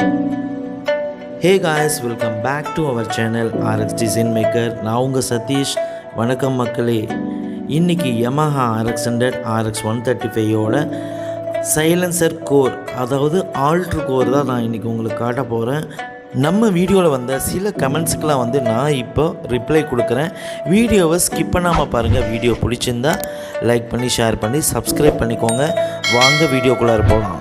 Hey guys, welcome back to our channel RX Design Maker. நான் உங்கள் சதீஷ். வணக்கம் மக்களே. இன்றைக்கி Yamaha RX100 RX 135ஓட சைலன்சர் கோர், அதாவது ஆல்ட்ரு கோர் தான் நான் இன்றைக்கி உங்களுக்கு காட்ட போகிறேன். நம்ம வீடியோவில் வந்த சில கமெண்ட்ஸுக்கெலாம் நான் இப்போ ரிப்ளை கொடுக்குறேன். வீடியோவை ஸ்கிப் பண்ணாமல் பாருங்கள். வீடியோ பிடிச்சிருந்தா லைக் பண்ணி ஷேர் பண்ணி சப்ஸ்கிரைப் பண்ணிக்கோங்க. வாங்க வீடியோக்குள்ளார போகலாம்.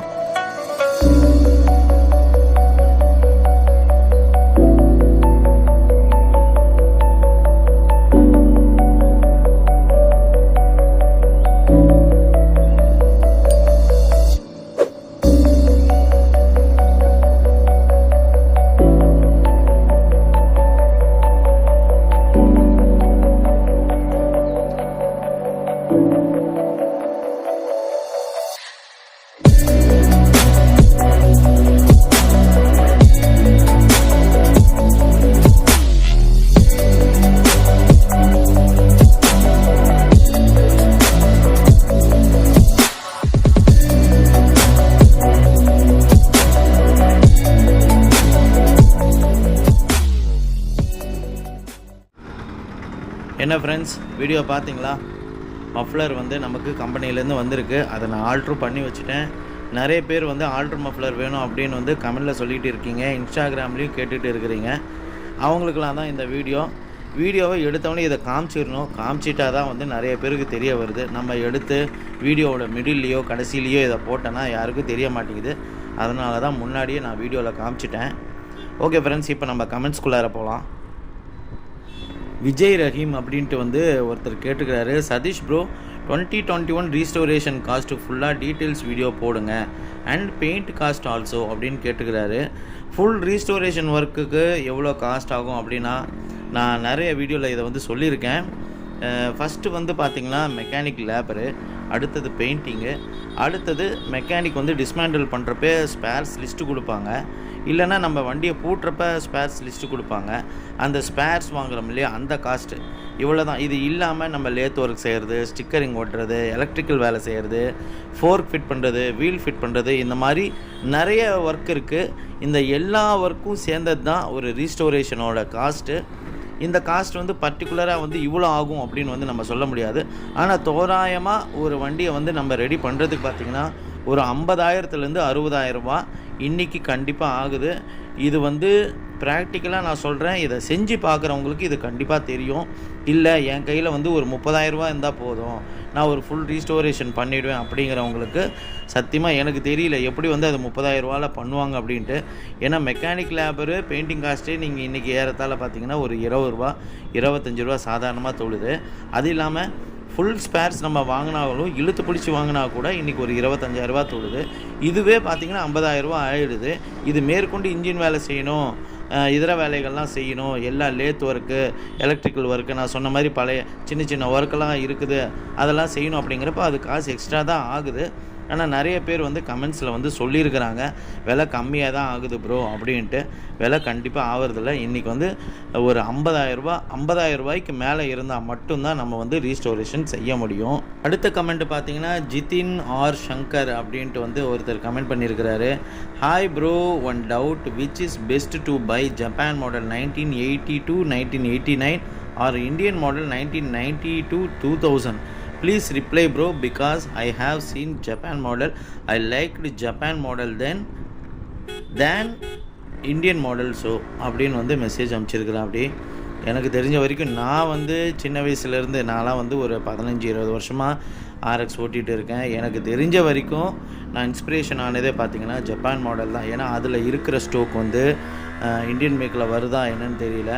என்ன ஃப்ரெண்ட்ஸ், வீடியோ பார்த்தீங்களா? மஃப்ளர் நமக்கு கம்பெனிலேருந்து வந்திருக்கு. அதை நான் ஆல்ட்ரு பண்ணி வச்சுட்டேன். நிறைய பேர் ஆல்ட்ரு மஃப்ளர் வேணும் அப்படின்னு கமெண்டில் சொல்லிகிட்டு இருக்கீங்க, இன்ஸ்டாகிராம்லேயும் கேட்டுகிட்டு இருக்கிறீங்க. அவங்களுக்கெல்லாம் தான் இந்த வீடியோவை எடுத்தவொடனே இதை காமிச்சிட்டா தான் நிறைய பேருக்கு தெரிய வருது. நம்ம எடுத்து வீடியோவோட மிடில்லையோ கடைசிலேயோ இதை போட்டோன்னா யாருக்கும் தெரிய மாட்டேங்குது. அதனால தான் முன்னாடியே நான் வீடியோவில் காமிச்சிட்டேன். ஓகே ஃப்ரெண்ட்ஸ், இப்போ நம்ம கமெண்ட்ஸ்குள்ளார போகலாம். விஜய் ரஹீம் அப்படின்ட்டு ஒருத்தர் கேட்டுக்கிறாரு, சதீஷ் ப்ரோ 2021 ரீஸ்டோரேஷன் காஸ்ட்டு ஃபுல்லாக டீட்டெயில்ஸ் வீடியோ போடுங்க அண்ட் பெயிண்ட் காஸ்ட் ஆல்சோ அப்படின்னு கேட்டுக்கிறாரு. ஃபுல் ரீஸ்டோரேஷன் ஒர்க்குக்கு எவ்வளோ காஸ்ட் ஆகும் அப்படின்னா நான் நிறைய வீடியோவில் இதை சொல்லியிருக்கேன். ஃபஸ்ட்டு பார்த்திங்கன்னா மெக்கானிக் லேபரு, அடுத்தது பெயிண்டிங்கு, அடுத்தது மெக்கானிக் டிஸ்மேண்டில் பண்ணுறப்ப ஸ்பேர்ஸ் லிஸ்ட்டு கொடுப்பாங்க. இல்லைனா நம்ம வண்டியை பூட்டுறப்ப ஸ்பேர்ஸ் லிஸ்ட்டு கொடுப்பாங்க. அந்த ஸ்பேர்ஸ் வாங்குகிறோம் இல்லையா, அந்த காஸ்ட்டு இவ்வளோ தான். இது இல்லாமல் நம்ம லேத் ஒர்க் செய்கிறது, ஸ்டிக்கரிங் ஓட்டுறது, எலக்ட்ரிக்கல் வேலை செய்கிறது, ஃபோர்க் ஃபிட் பண்ணுறது, வீல் ஃபிட் பண்ணுறது, இந்த மாதிரி நிறைய ஒர்க் இருக்குது. இந்த எல்லா ஒர்க்கும் சேர்ந்தது தான் ஒரு ரீஸ்டோரேஷனோட காஸ்ட்டு. இந்த காஸ்ட் பர்டிகுலராக இவ்வளோ ஆகும் அப்படின்னு நம்ம சொல்ல முடியாது. ஆனால் தோராயமாக ஒரு வண்டியை நம்ம ரெடி பண்ணுறதுக்கு பார்த்திங்கன்னா ஒரு 50,000லேருந்து 60,000 இன்றைக்கி கண்டிப்பாக ஆகுது. இது ப்ராக்டிக்கலாக நான் சொல்கிறேன். இதை செஞ்சு பார்க்குறவங்களுக்கு இது கண்டிப்பாக தெரியும். இல்லை என் கையில் ஒரு 30,000 இருந்தால் போதும், நான் ஒரு ஃபுல் ரீஸ்டோரேஷன் பண்ணிவிடுவேன் அப்படிங்கிறவங்களுக்கு சத்தியமாக எனக்கு தெரியல எப்படி அது 30,000 பண்ணுவாங்க அப்படின்ட்டு. ஏன்னா மெக்கானிக் லேபரு, பெயிண்டிங் காஸ்ட்டே நீங்கள் இன்றைக்கி ஏறத்தால் பார்த்திங்கன்னா ஒரு 20 ரூபா 25 ரூபா சாதாரணமாக தொழுது. அது இல்லாமல் ஃபுல் ஸ்பேர்ஸ் நம்ம வாங்கினாலும் இழுத்து பிடிச்சி வாங்கினா கூட இன்றைக்கி ஒரு 25,000 தொழுது. இதுவே பார்த்திங்கன்னா 50,000 ஆகிடுது. இது மேற்கொண்டு இன்ஜின் வேலை செய்யணும், இதர வேலைகள்லாம் செய்யணும், எல்லா லேத் ஒர்க்கு, எலக்ட்ரிக்கல் ஒர்க்கு, நான் சொன்ன மாதிரி பழைய சின்ன சின்ன ஒர்க்கெல்லாம் இருக்குது, அதெல்லாம் செய்யணும். அப்படிங்கிறப்ப அது காசு எக்ஸ்ட்ரா தான் ஆகுது. ஆனால் நிறைய பேர் கமெண்ட்ஸில் சொல்லியிருக்கிறாங்க, விலை கம்மியாக தான் ஆகுது ப்ரோ அப்படின்ட்டு. விலை கண்டிப்பாக ஆகிறதில்ல. இன்றைக்கி ஒரு 50,000 ரூபாய்க்கு மேலே இருந்தால் மட்டும்தான் நம்ம ரீஸ்டோரேஷன் செய்ய முடியும். அடுத்த கமெண்ட் பார்த்திங்கன்னா ஜிதின் ஆர் சங்கர் அப்படின்ட்டு ஒருத்தர் கமெண்ட் பண்ணியிருக்கிறாரு. Hi bro, one doubt, which is best to buy Japan model 1980 to 1989 or Indian model 1990 to 2000? Please reply bro, because I have seen Japan model. I liked Japan model than Indian model. So அப்படின்னு message அனுப்பிச்சிருக்கிறேன். அப்படி எனக்கு தெரிஞ்ச வரைக்கும் நான் சின்ன வயசுலேருந்து நான்லாம் ஒரு 15-20 வருஷமாக RX ஓட்டிகிட்டு இருக்கேன். எனக்கு தெரிஞ்ச வரைக்கும் நான் இன்ஸ்பிரேஷன் ஆனதே பார்த்திங்கன்னா ஜப்பான் மாடல் தான். ஏன்னா அதில் இருக்கிற ஸ்டோக் இந்தியன் மேக்கில் வருதா என்னன்னு தெரியல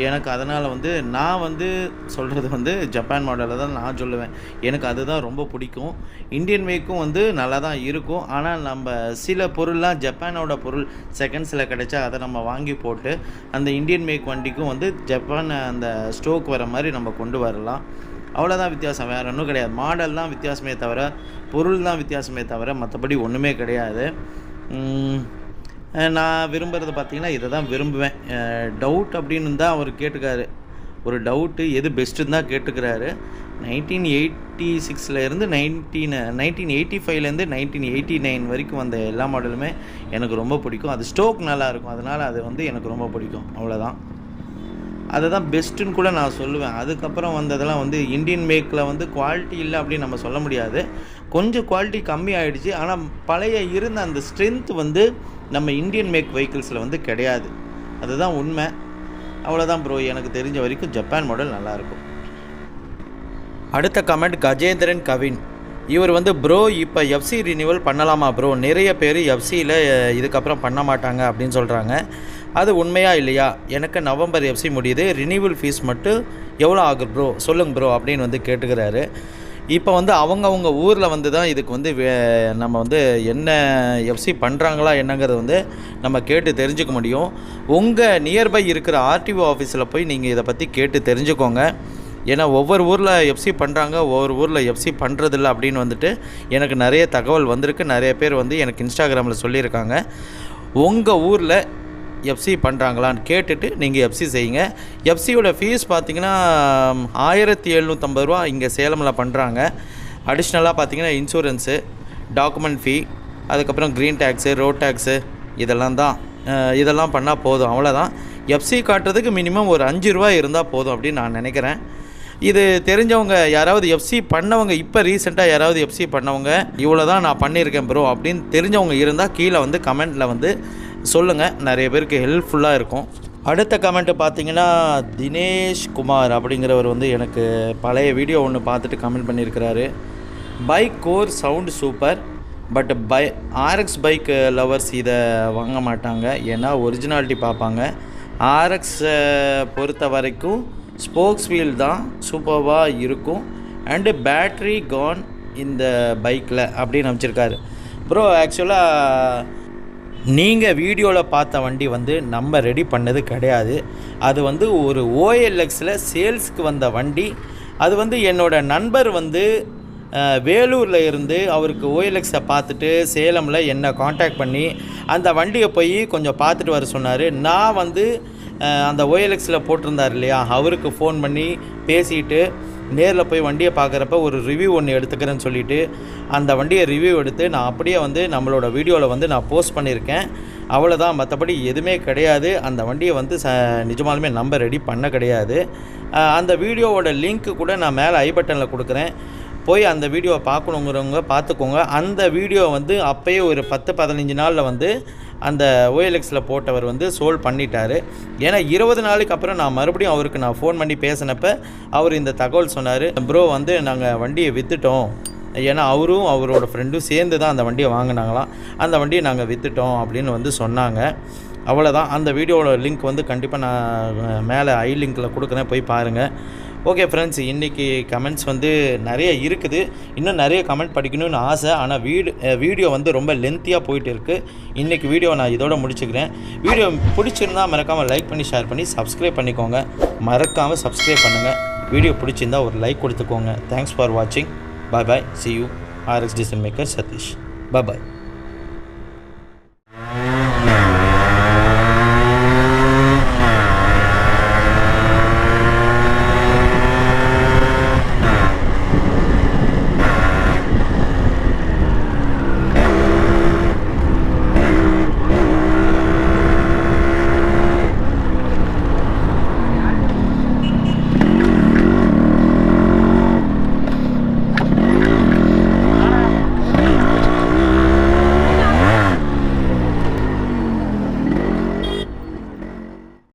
எனக்கு. அதனால் நான் சொல்கிறது ஜப்பான் மாடலில் தான் நான் சொல்லுவேன். எனக்கு அதுதான் ரொம்ப பிடிக்கும். இந்தியன் மேக்கும் நல்லா தான் இருக்கும். ஆனால் நம்ம சில பொருள்லாம் ஜப்பானோட பொருள் செகண்ட்ஸில் கிடைச்சா அதை நம்ம வாங்கி போட்டு அந்த இந்தியன் மேக் வண்டிக்கும் ஜப்பான் அந்த ஸ்டோக் வர மாதிரி நம்ம கொண்டு வரலாம். அவ்வளோதான் வித்தியாசம், வேறு ஒன்றும் கிடையாது. மாடல் தான் வித்தியாசமே தவிர, பொருள் தான் வித்தியாசமே தவிர, மற்றபடி ஒன்றுமே கிடையாது. நான் விரும்புகிறது பார்த்திங்கன்னா இதை தான் விரும்புவேன். டவுட் அப்படின்னு தான் அவர் கேட்டுக்காரு. ஒரு டவுட்டு எது பெஸ்ட்டுன்னு தான் கேட்டுக்கிறாரு. 1986லேருந்து 1985லேருந்து 1989 வரைக்கும் வந்த எல்லா மாடலுமே எனக்கு ரொம்ப பிடிக்கும். அது ஸ்டோக் நல்லாயிருக்கும், அதனால் அது வந்து எனக்கு ரொம்ப பிடிக்கும். அவ்வளோதான், அதுதான் பெஸ்ட்டுன்னு கூட நான் சொல்லுவேன். அதுக்கப்புறம் வந்ததெல்லாம் வந்து இந்தியன் மேக்கில் வந்து குவாலிட்டி இல்லை அப்படின்னு நம்ம சொல்ல முடியாது. கொஞ்சம் குவாலிட்டி கம்மி ஆகிடுச்சு. ஆனால் பழைய இருந்த அந்த ஸ்ட்ரென்த் வந்து நம்ம இந்தியன் மேக் வெஹிக்கிள்ஸில் வந்து கிடையாது. அதுதான் உண்மை. அவ்வளோதான் ப்ரோ, எனக்கு தெரிஞ்ச வரைக்கும் ஜப்பான் மாடல் நல்லாயிருக்கும். அடுத்த கமெண்ட் கஜேந்திரன் கவின். இவர் வந்து ப்ரோ இப்போ எஃப்சி ரினியூவல் பண்ணலாமா ப்ரோ? நிறைய பேர் எஃப்சியில் இதுக்கப்புறம் பண்ண மாட்டாங்க அப்படின்னு சொல்கிறாங்க. அது உண்மையா இல்லையா? எனக்கு நவம்பர் எஃப்சி முடியுது, ரினியூவல் ஃபீஸ் மட்டும் எவ்வளோ ஆகும் ப்ரோ சொல்லுங்க ப்ரோ அப்படின்னு வந்து கேட்டுக்கிறாரு. இப்போ வந்து அவங்கவுங்க ஊரில் வந்து தான் இதுக்கு வந்து நம்ம வந்து என்ன எஃப்சி பண்ணுறாங்களா என்னங்கிறது வந்து நம்ம கேட்டு தெரிஞ்சுக்க முடியும். உங்கள் நியர்பை இருக்கிற ஆர்டிஓ ஆஃபீஸில் போய் நீங்கள் இதை பற்றி கேட்டு தெரிஞ்சுக்கோங்க. ஏன்னா ஒவ்வொரு ஊரில் எஃப்சி பண்ணுறாங்க, ஒவ்வொரு ஊரில் எஃப்சி பண்ணுறதில்ல அப்படின்னு வந்துட்டு எனக்கு நிறைய தகவல் வந்திருக்கு. நிறைய பேர் வந்து எனக்கு இன்ஸ்டாகிராமில் சொல்லியிருக்காங்க. உங்கள் ஊரில் எஃப்சி பண்ணுறாங்களான்னு கேட்டுட்டு நீங்கள் எஃப்சி செய்யுங்க. எஃப்சியோட ஃபீஸ் பார்த்திங்கன்னா 1750 ரூபா இங்கே சேலமில் பண்ணுறாங்க. அடிஷ்னலாக பார்த்திங்கன்னா இன்சூரன்ஸு, டாக்குமெண்ட் ஃபீ, அதுக்கப்புறம் க்ரீன் டேக்ஸு, ரோட் டேக்ஸு இதெல்லாம் பண்ணால் போதும். அவ்வளோதான். எஃப்சி காட்டுறதுக்கு மினிமம் ஒரு 5 ரூபா இருந்தால் போதும் அப்படின்னு நான் நினைக்கிறேன். இது தெரிஞ்சவங்க யாராவது எஃப்சி பண்ணவங்க, இப்போ ரீசெண்டாக யாராவது எஃப்சி பண்ணவங்க இவ்வளோ தான் நான் பண்ணியிருக்கேன் ப்ரோ அப்படின்னு தெரிஞ்சவங்க இருந்தால் கீழே வந்து கமெண்ட்டில் வந்து சொல்லுங்கள். நிறைய பேருக்கு ஹெல்ப்ஃபுல்லாக இருக்கும். அடுத்த கமெண்ட்டு பார்த்தீங்கன்னா தினேஷ் குமார் அப்படிங்கிறவர் வந்து எனக்கு பழைய வீடியோ ஒன்று பார்த்துட்டு கமெண்ட் பண்ணியிருக்கிறாரு. Bike core sound super, but RX bike lovers இதை வாங்க மாட்டாங்க. ஏன்னா ஒரிஜினாலிட்டி பார்ப்பாங்க. ஆர்எக்ஸை பொறுத்த வரைக்கும் ஸ்போக்ஸ் வீல் தான் சூப்பராக இருக்கும் அண்டு பேட்ரி கான் இந்த பைக்கில் அப்படின்னு அமைச்சிருக்காரு. ப்ரோ ஆக்சுவலாக நீங்கள் வீடியோவில் பார்த்த வண்டி வந்து நம்ம ரெடி பண்ணது கிடையாது. அது வந்து ஒரு OLXல சேல்ஸுக்கு வந்த வண்டி. அது வந்து என்னோடய நண்பர் வந்து வேலூரில் இருந்து அவருக்கு OLXை பார்த்துட்டு சேலமில் என்னை காண்டாக்ட் பண்ணி அந்த வண்டியை போய் கொஞ்சம் பார்த்துட்டு வர சொன்னார். நான் வந்து அந்த OLXல போட்டிருந்தார் இல்லையா, அவருக்கு ஃபோன் பண்ணி பேசிட்டு நேரில் போய் வண்டியை பார்க்குறப்ப ஒரு ரிவ்யூ ஒன்று எடுத்துக்கிறேன்னு சொல்லிவிட்டு அந்த வண்டியை ரிவ்யூ எடுத்து நான் அப்படியே வந்து நம்மளோட வீடியோவில் வந்து நான் போஸ்ட் பண்ணியிருக்கேன். அவ்வளோதான், மற்றபடி எதுவுமே கிடையாது. அந்த வண்டியை வந்து நிஜமாலுமே நம்ம ரெடி பண்ண கிடையாது. அந்த வீடியோவோட லிங்க்கு கூட நான் மேலே ஐ பட்டனில் கொடுக்குறேன். போய் அந்த வீடியோவை பார்க்கணுங்கிறவங்க பார்த்துக்கோங்க. அந்த வீடியோ வந்து அப்போயே ஒரு 10-15 நாளில் வந்து அந்த OLXல போட்டவர் வந்து சோல்வ் பண்ணிட்டார். ஏன்னா 20 நாளைக்கு அப்புறம் நான் மறுபடியும் அவருக்கு நான் ஃபோன் பண்ணி பேசினப்போ அவர் இந்த தகவல் சொன்னார். ப்ரோ வந்து நாங்கள் வண்டியை விற்றுட்டோம். ஏன்னா அவரும் அவரோட ஃப்ரெண்டும் சேர்ந்து தான் அந்த வண்டியை வாங்கினாங்களாம். அந்த வண்டியை நாங்கள் விற்றுட்டோம் அப்படின்னு வந்து சொன்னாங்க. அவ்வளோதான். அந்த வீடியோவோட லிங்க் வந்து கண்டிப்பாக நான் மேலே ஐ லிங்க்கில் கொடுக்குறேன், போய் பாருங்கள். ஓகே ஃப்ரெண்ட்ஸ், இன்றைக்கி கமெண்ட்ஸ் வந்து நிறைய இருக்குது. இன்னும் நிறைய கமெண்ட் படிக்கணும்னு ஆசை. ஆனால் வீடியோ வந்து ரொம்ப லென்த்தியாக போயிட்டு இருக்குது. இன்றைக்கி வீடியோ நான் இதோட முடிச்சுக்கிறேன். வீடியோ பிடிச்சிருந்தால் மறக்காமல் லைக் பண்ணி ஷேர் பண்ணி சப்ஸ்கிரைப் பண்ணிக்கோங்க. மறக்காமல் சப்ஸ்கிரைப் பண்ணுங்கள். வீடியோ பிடிச்சிருந்தால் ஒரு லைக் கொடுத்துக்கோங்க. தேங்க்ஸ் ஃபார் வாட்சிங். பாய் பாய். See you. RX Decision Maker Satish. Bye bye.